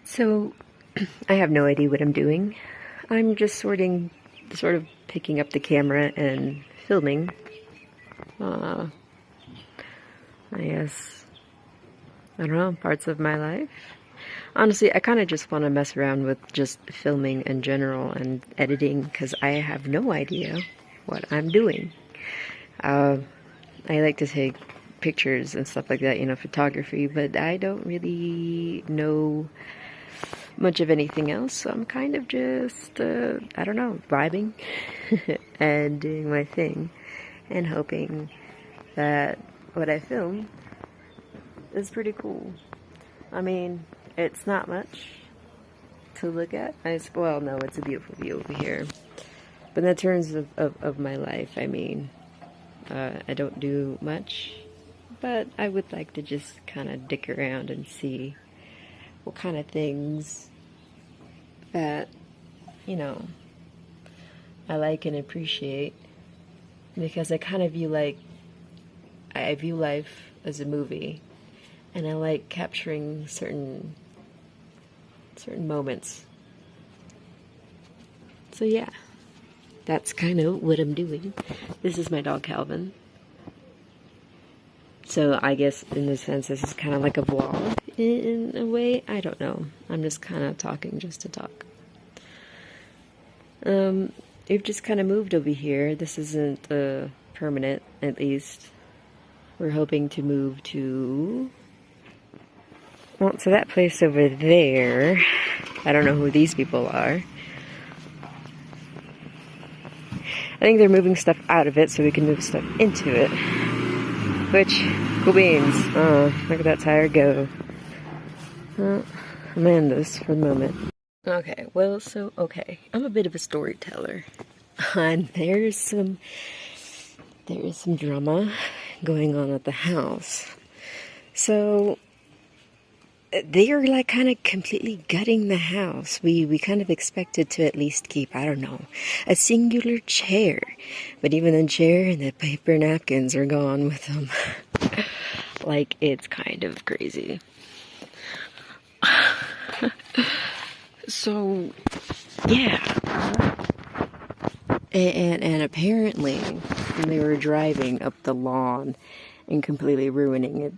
So, I have no idea what I'm doing. I'm just sort of picking up the camera and filming. I guess, I don't know, parts of my life. Honestly, I kind of just want to mess around with just filming in general and editing because I have no idea what I'm doing. Uh, I like to take pictures and stuff like that, photography, but I don't really know much of anything else, so I'm kind of just, I don't know, vibing and doing my thing and hoping that what I film is pretty cool. I mean, it's not much to look at. Well, no, it's a beautiful view over here. But in terms of my life, I mean, I don't do much, but I would like to just kind of dick around and see what kind of things that, you know, I like and appreciate, because I kind of I view life as a movie, and I like capturing certain moments. So yeah, that's kind of what I'm doing. This is my dog Calvin. So I guess in this sense this is kind of like a vlog in a way. I don't know. I'm just kind of talking just to talk. We've just kind of moved over here. This isn't permanent, at least. We're hoping to move to... Well, so that place over there, I don't know who these people are. I think they're moving stuff out of it so we can move stuff into it. Which, cool beans. Oh, look at that tire go. I'm in this for the moment. Okay, well, okay. I'm a bit of a storyteller. And there's some drama going on at the house. So they are like kind of completely gutting the house. We kind of expected to at least keep, I don't know, a singular chair. But even the chair and the paper napkins are gone with them. Like, it's kind of crazy. So, yeah. And apparently they were driving up the lawn and completely ruining it.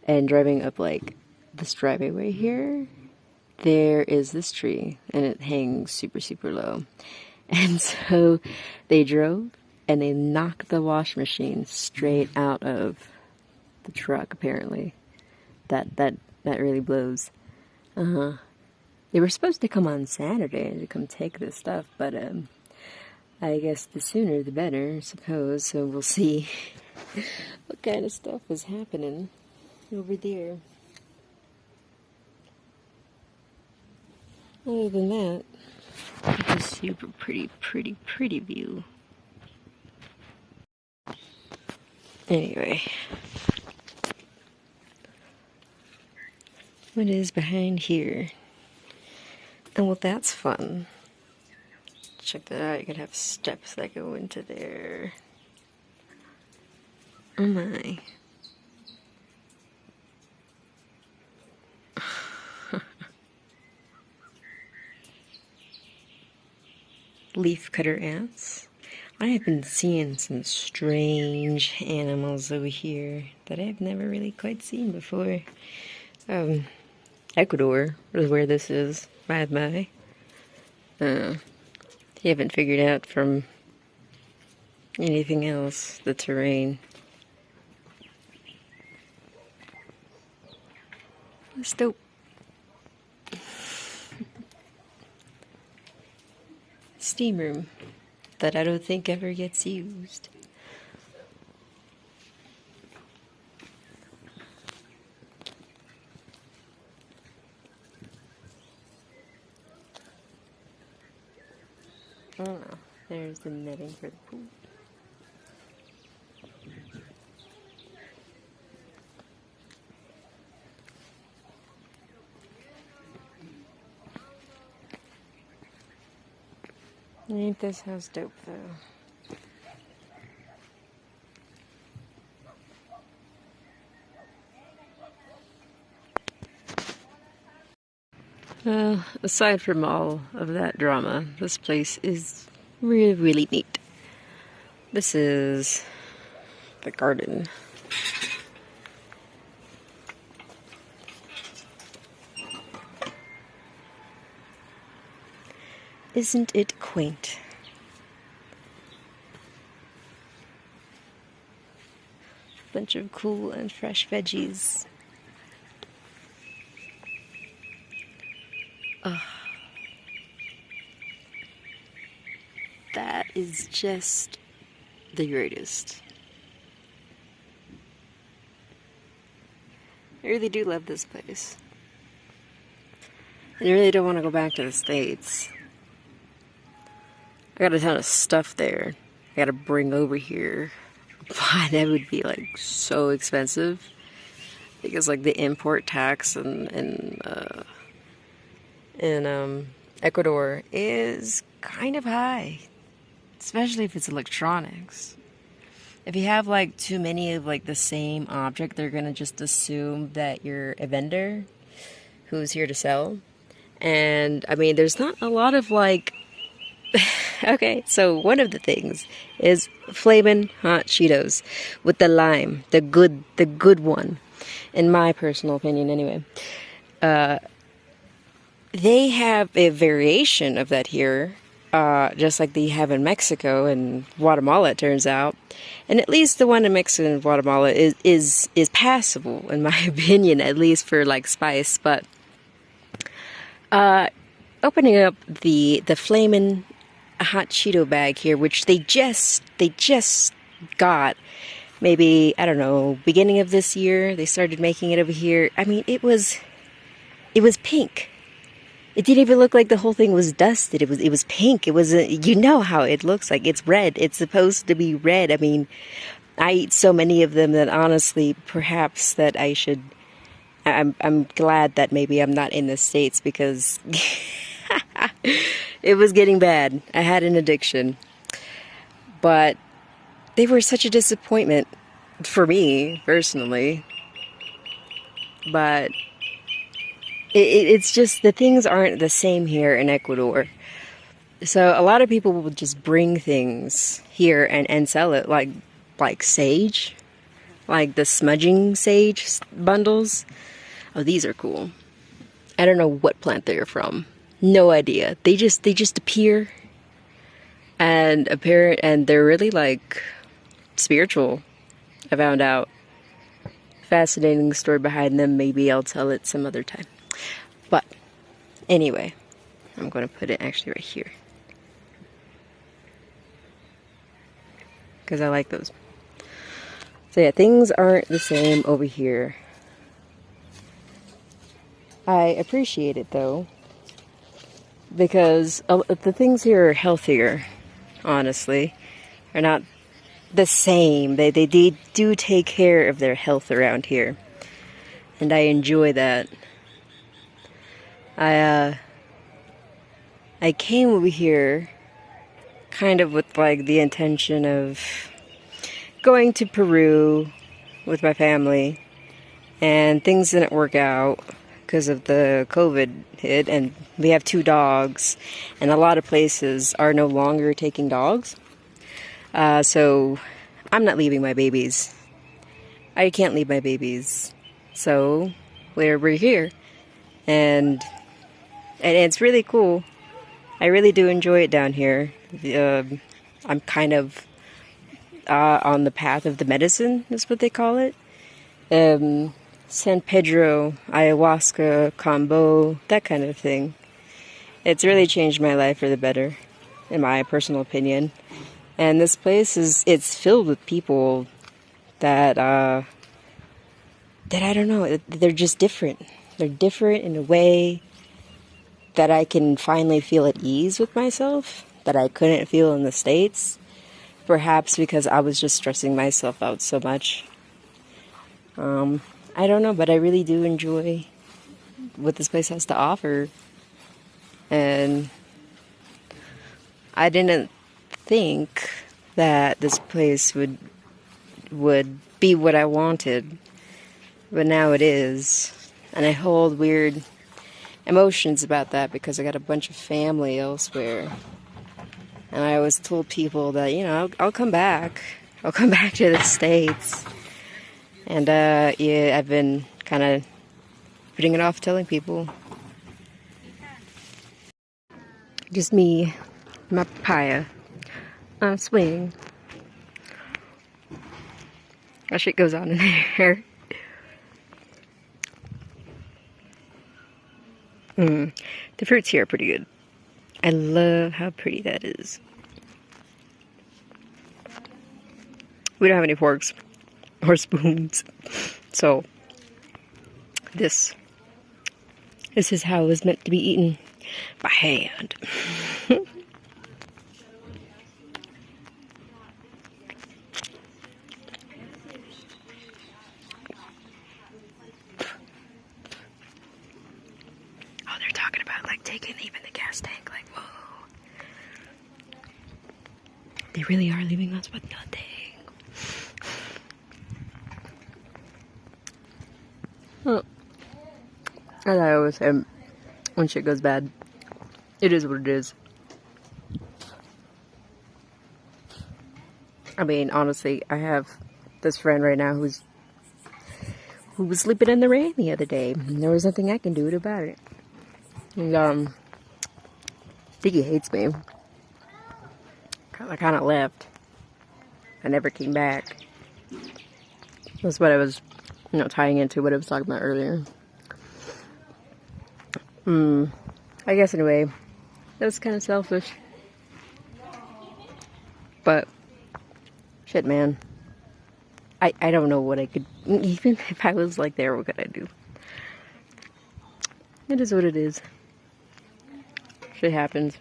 And driving up, like, this driveway here, there is this tree, and it hangs super, super low. And so they drove, and they knocked the wash machine straight out of the truck, apparently. That really blows. They were supposed to come on Saturday to come take this stuff, but, I guess the sooner the better, I suppose, so we'll see what kind of stuff is happening over there. Other than that, it's a super pretty view. Anyway, what is behind here? Oh, well, that's fun. Check that out. You could have steps that go into there. Oh my. Leafcutter ants. I have been seeing some strange animals over here that I've never really quite seen before. Ecuador is where this is, by the way. You haven't figured out from anything else the terrain. That's dope. Steam room that I don't think ever gets used. Oh, there's the netting for the pool. Ain't this house dope, though? Well, aside from all of that drama, this place is really, really neat. This is the garden. Isn't it quaint? Bunch of cool and fresh veggies. Oh, that is just the greatest. I really do love this place. I really don't want to go back to the States. I got a ton of stuff there I gotta bring over here. But that would be like so expensive. Because like the import tax in Ecuador is kind of high. Especially if it's electronics. If you have like too many of like the same object, they're gonna just assume that you're a vendor who's here to sell. And I mean, there's not a lot of like okay, so one of the things is Flamin' Hot Cheetos with the lime, the good one, in my personal opinion anyway. They have a variation of that here, just like they have in Mexico and Guatemala, it turns out. And at least the one in Mexico and Guatemala is passable, in my opinion, at least for like spice. But opening up the Flamin' Hot Cheeto bag here, which they just got, maybe, I don't know, beginning of this year, they started making it over here. I mean, it was pink. It didn't even look like the whole thing was dusted. It was pink. It was you know how it looks like. It's red. It's supposed to be red. I mean, I eat so many of them that honestly, perhaps that I should. I'm glad that maybe I'm not in the States because it was getting bad. I had an addiction, but they were such a disappointment for me personally. But it's just the things aren't the same here in Ecuador. So a lot of people will just bring things here and sell it, like sage, like the smudging sage bundles. Oh, these are cool. I don't know what plant they're from. No idea. They just appear and they're really like spiritual. I found out. Fascinating story behind them. Maybe I'll tell it some other time. But anyway, I'm going to put it actually right here. Because I like those. So yeah, things aren't the same over here. I appreciate it though. Because the things here are healthier, honestly. They're not the same. They do take care of their health around here. And I enjoy that. I came over here kind of with like the intention of going to Peru with my family, and things didn't work out because of the COVID hit, and we have 2 dogs, and a lot of places are no longer taking dogs. So I'm not leaving my babies. I can't leave my babies. So we're here, and it's really cool. I really do enjoy it down here. I'm kind of on the path of the medicine, is what they call it. San Pedro, ayahuasca, combo, that kind of thing. It's really changed my life for the better, in my personal opinion. And this place it's filled with people that I don't know, they're just different. They're different in a way that I can finally feel at ease with myself, that I couldn't feel in the States. Perhaps because I was just stressing myself out so much. I don't know, but I really do enjoy what this place has to offer. And I didn't think that this place would be what I wanted. But now it is. And I hold weird emotions about that because I got a bunch of family elsewhere. And I always told people that, you know, I'll come back. I'll come back to the States. And, yeah, I've been kind of putting it off telling people. Just me, my papaya. I'm swinging. That shit goes on in there. The fruits here are pretty good. I love how pretty that is. We don't have any forks or spoons, so this is how it was meant to be eaten, by hand. Oh, they're talking about like taking even the gas tank, like, whoa. They really are leaving us with nothing. Well, as I always say, when shit goes bad, it is what it is. I mean, honestly, I have this friend right now who was sleeping in the rain the other day. And there was nothing I can do about it. And, I think he hates me. I kind of left. I never came back. That's what I was, you know, tying into what I was talking about earlier. I guess anyway, that was kind of selfish. But, shit, man. I don't know what I could, even if I was like there, what could I do? It is what it is. Shit happens.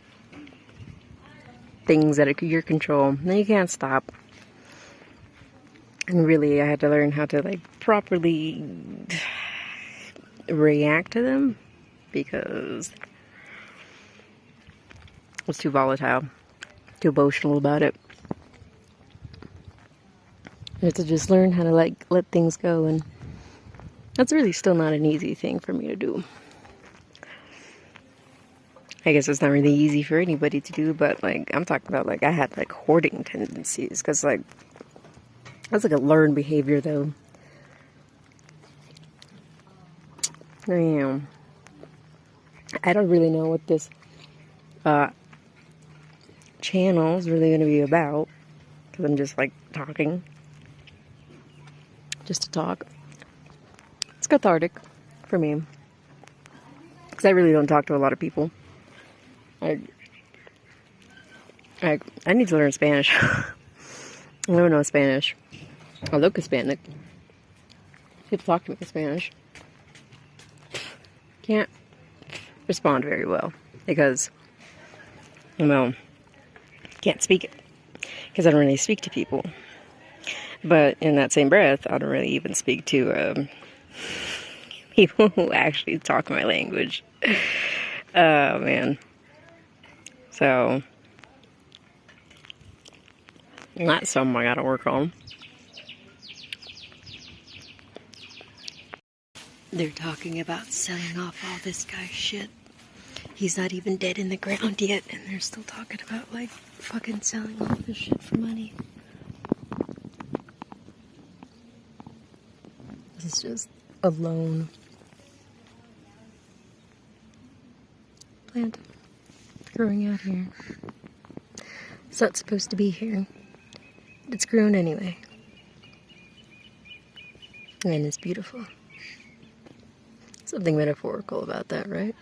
Things that are your control. And you can't stop. And really, I had to learn how to, like, properly react to them. Because I was too volatile. Too emotional about it. I have to just learn how to, like, let things go. And that's really still not an easy thing for me to do. I guess it's not really easy for anybody to do, but, like, I'm talking about, like, I had, like, hoarding tendencies, because, like, that's, like, a learned behavior, though. Damn. I don't really know what this, channel is really going to be about, because I'm just, like, talking. Just to talk. It's cathartic, for me. Because I really don't talk to a lot of people. I need to learn Spanish. I don't know Spanish. I look Hispanic. People talk to me in Spanish. Can't respond very well because, well, can't speak it because I don't really speak to people. But in that same breath, I don't really even speak to people who actually talk my language. Oh, man. So, that's something I gotta work on. They're talking about selling off all this guy's shit. He's not even dead in the ground yet, and they're still talking about, like, fucking selling all this shit for money. This is just a lone plant growing out here. It's not supposed to be here. It's grown anyway. And it's beautiful. Something metaphorical about that, right?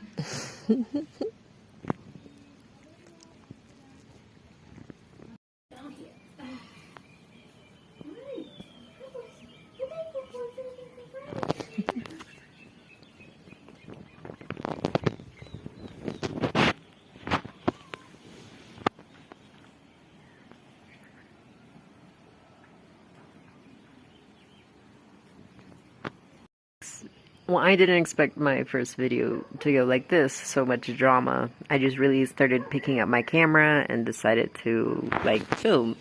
Well, I didn't expect my first video to go like this, so much drama. I just really started picking up my camera and decided to, like, film.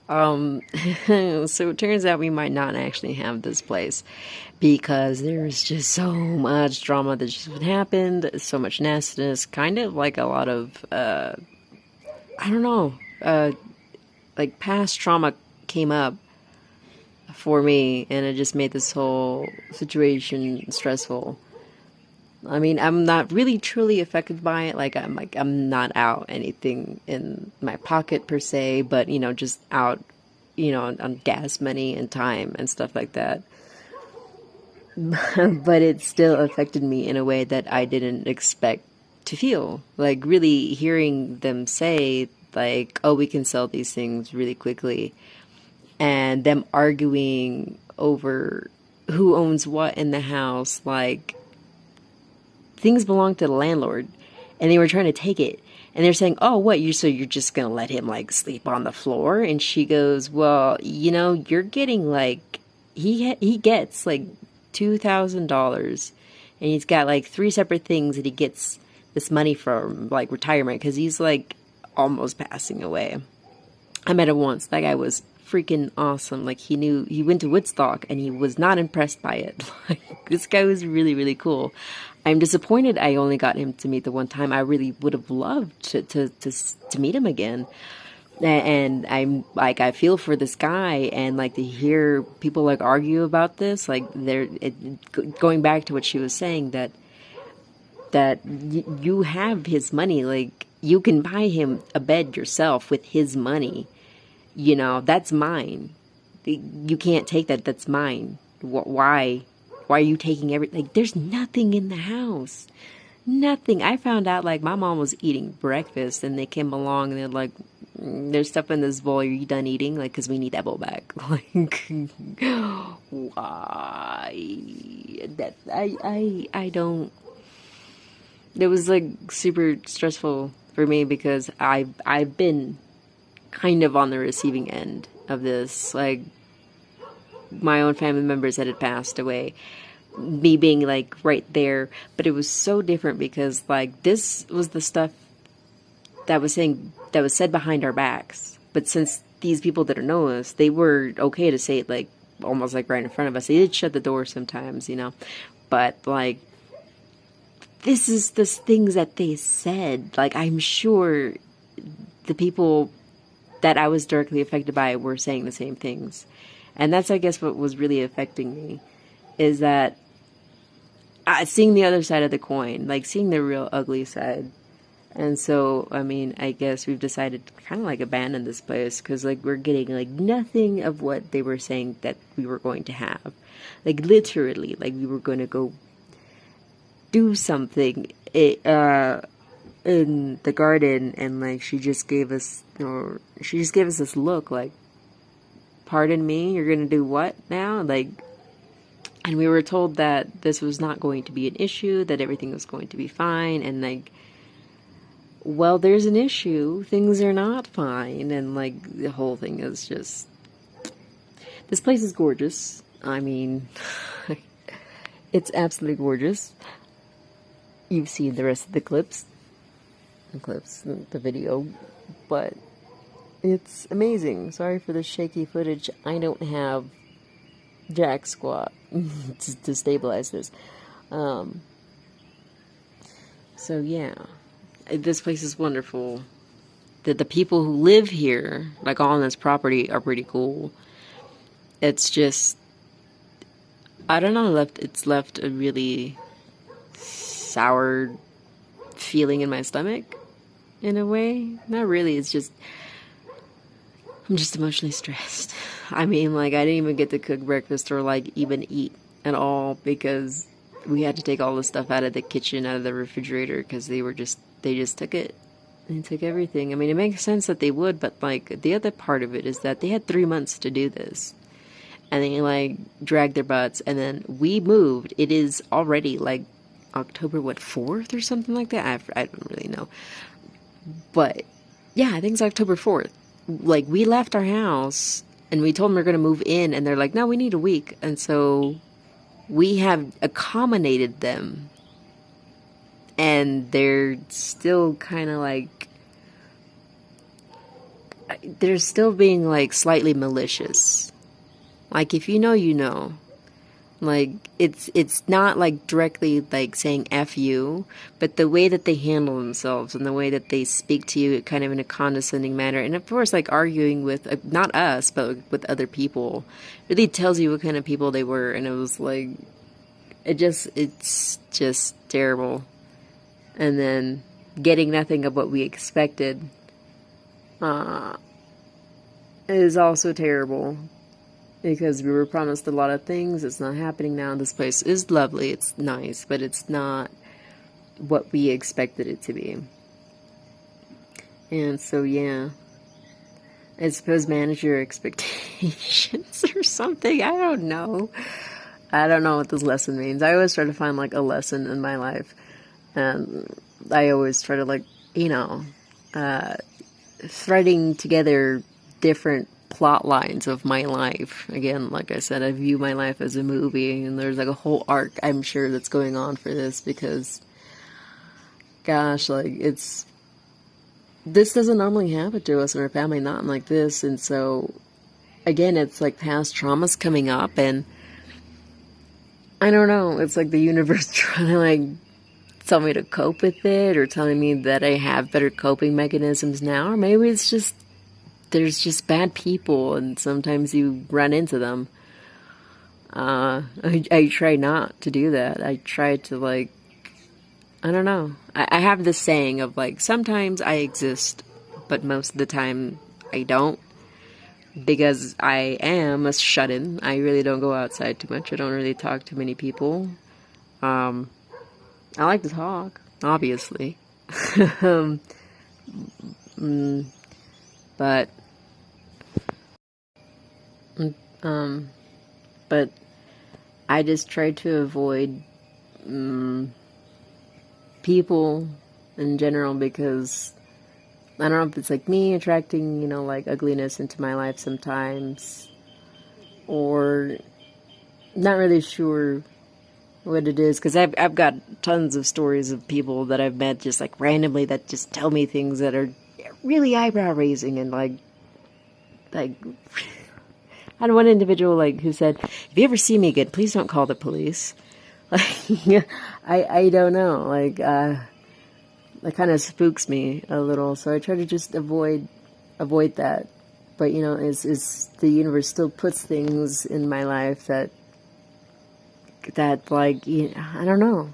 Um, so it turns out we might not actually have this place because there's just so much drama that just happened, so much nastiness, kind of like a lot of, I don't know, like past trauma came up for me and it just made this whole situation stressful. I mean, I'm not really truly affected by it. I'm not out anything in my pocket per se, but just out, on gas money and time and stuff like that. But it still affected me in a way that I didn't expect to feel. Like really hearing them say like, "Oh, we can sell these things really quickly," and them arguing over who owns what in the house, like things belong to the landlord and they were trying to take it and they're saying, "Oh, what, you're just gonna let him like sleep on the floor?" And she goes, "Well, you're getting like he gets like $2,000 and he's got like three separate things that he gets this money from, like retirement, because he's like almost passing away." I met him once. That guy was freaking awesome. Like he went to Woodstock and he was not impressed by it. Like this guy was really, really cool. I'm disappointed I only got him to meet the one time. I really would have loved to meet him again. And I'm like, I feel for this guy, and like to hear people like argue about this, like going back to what she was saying, that you have his money, like you can buy him a bed yourself with his money. That's mine. You can't take that. That's mine. Why? Why are you taking everything? Like, there's nothing in the house. Nothing. I found out, like, my mom was eating breakfast, and they came along, and they're like, "There's stuff in this bowl. Are you done eating? Like, because we need that bowl back." Like, why? I don't... It was, like, super stressful for me because I've been kind of on the receiving end of this, like my own family members that had passed away, me being like right there, but it was so different because like this was the stuff that was said behind our backs, but since these people didn't know us, they were okay to say it like almost like right in front of us. They did shut the door sometimes, but like this is the things that they said. Like I'm sure the people that I was directly affected by were saying the same things. And that's, I guess, what was really affecting me, is that seeing the other side of the coin, like seeing the real ugly side. And so, I mean, I guess we've decided to kind of like abandon this place because like we're getting like nothing of what they were saying that we were going to have. Like literally, like we were going to go do something in the garden, and like she just gave us this look like, "Pardon me, you're gonna do what now?" Like, and we were told that this was not going to be an issue, that everything was going to be fine, and like, well, there's an issue, things are not fine, and like the whole thing is just, this place is gorgeous. I mean, it's absolutely gorgeous. You've seen the rest of the the video, but it's amazing. Sorry for the shaky footage. I don't have jack squat to stabilize this. So yeah, this place is wonderful. The people who live here, like on this property, are pretty cool. It's just, I don't know, it's left a really sour feeling in my stomach, in a way. Not really, it's just, I'm just emotionally stressed. I mean, like, I didn't even get to cook breakfast or, like, even eat at all because we had to take all the stuff out of the kitchen, out of the refrigerator, because they just took it. They took everything. I mean, it makes sense that they would, but, like, the other part of it is that they had 3 months to do this. And they, like, dragged their butts, and then we moved. It is already, like, October, 4th or something like that? I don't really know. But, yeah, I think it's October 4th. Like, we left our house, and we told them we're going to move in, and they're like, "No, we need a week." And so we have accommodated them, and they're still kind of like they're still being like slightly malicious. Like if you know, you know. Like it's not like directly like saying F you, but the way that they handle themselves and the way that they speak to you kind of in a condescending manner, and of course like arguing with not us but with other people, really tells you what kind of people they were. And it was like it's just terrible. And then getting nothing of what we expected is also terrible. Because we were promised a lot of things. It's not happening now. This place is lovely. It's nice. But it's not what we expected it to be. And so, yeah. I suppose manage your expectations or something. I don't know. I don't know what this lesson means. I always try to find, like, a lesson in my life. And I always try to, like, you know, threading together different plot lines of my life. Again, like I said, I view my life as a movie, and there's like a whole arc, I'm sure, that's going on for this, because gosh, like this doesn't normally happen to us in our family, not like this. And so again, it's like past traumas coming up, and I don't know, it's like the universe trying to like tell me to cope with it, or telling me that I have better coping mechanisms now, or maybe it's just there's just bad people, and sometimes you run into them. I try not to do that. I try to, like, I don't know. I have this saying of, like, sometimes I exist, but most of the time I don't. Because I am a shut-in. I really don't go outside too much. I don't really talk to many people. I like to talk, obviously. But but I just try to avoid people in general, because I don't know if it's like me attracting, you know, like ugliness into my life sometimes, or not really sure what it is, because I've got tons of stories of people that I've met just like randomly that just tell me things that are really eyebrow raising, and like I had one individual like who said, "If you ever see me again, please don't call the police." Like, I don't know, like that kind of spooks me a little, so I try to just avoid that. But you know, is the universe still puts things in my life that like, you know, I don't know.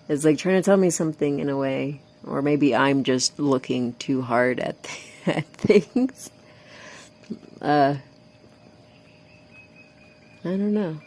It's like trying to tell me something in a way, or maybe I'm just looking too hard at at things. I don't know.